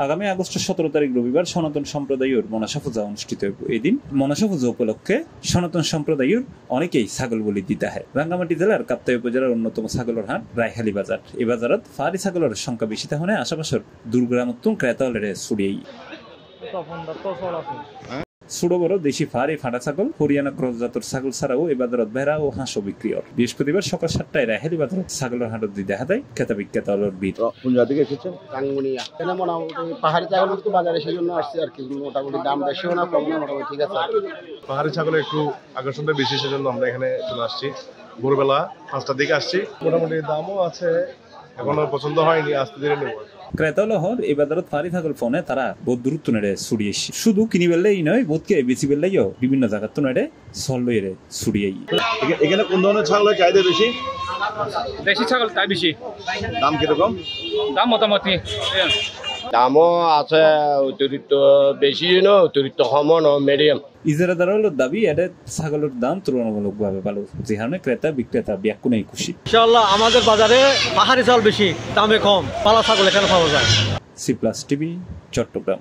আগামী আগস্টের 17 তারিখ রবিবার সনাতন সম্প্রদায়ের মনসা পূজা অনুষ্ঠিত হবে। এদিন মনসা পূজা উপলক্ষে সনাতন সম্প্রদায়ের অনেকেই ছাগল বলি দিতে হয়। রাঙ্গামাটি জেলার কাপ্তাই উপজেলার অন্যতম ছাগলের হাট রায়হালি বাজার। এই বাজারত ফারি ছাগলের সংখ্যা বেশি থাকলে আশেপাশের দুর্গ্রামত্তুন ক্রেতালের ছড়িয়েই ছোট বড় দেশি ফারি ফাটা ছাগল, হরিয়ানা ক্রস জাতের ছাগল ছাড়াও এই বাজারত ভেড়া ও হাঁসও বিক্রি হয়। বৃহস্পতিবার সকাল 7টায় রায়হালি বাজারত ছাগলের হাটত দেখা দেয় ক্রেতা বিক্রেতালের ভিড়। কোন জায়গা থেকে এসেছেন? রাঙ্গুনিয়া। এখানে মোটামুটি পাহাড়ি ছাগল তো বাজারে সেই জন্য আসছে আর কি। মোটামুটি দাম বেশিও না কম না, মোটামুটি ঠিক আছে। পাহাড়ি ছাগলের একটু আকর্ষণটা বেশি, সেজন্য আমরা এখানে চলে আসছি। ভোরবেলা 5টার দিকে আসছি, মোটামুটি দামও আছে, এখনো পছন্দ হয়নি, আসতে ধীরে নেব। ক্রেতা লহর এই বাজারত ফারি ছাগল ফোনে তারা বহুত দূরত্ব নেড়ে ছড়িয়েছি। শুধু কিনি বেললেই নয়, বোধকে বেশি বেললেইও বিভিন্ন জায়গার তো নেড়ে সল্লইরে ছড়িয়েই। এখানে কোন ধরনের ছাগলের চাহিদা বেশি? দেশি ছাগল তাই বেশি। দাম কিরকম? দাম মোটামুটি দামও আছে, অতিরিক্ত বেশি না, অতিরিক্ত কমও না, মিডিয়াম। ইজারাদারের দাবি এটা ছাগলের দাম তুলনামূলকভাবে ভালো, যে কারণে ক্রেতা বিক্রেতা ব্যাকুনেই খুশি। ইনশাআল্লাহ আমাদের বাজারে পাহাড়ি চাল বেশি, দামে কম, পালা ছাগল এখানে পাওয়া যায়। C plus TV, Chittagong.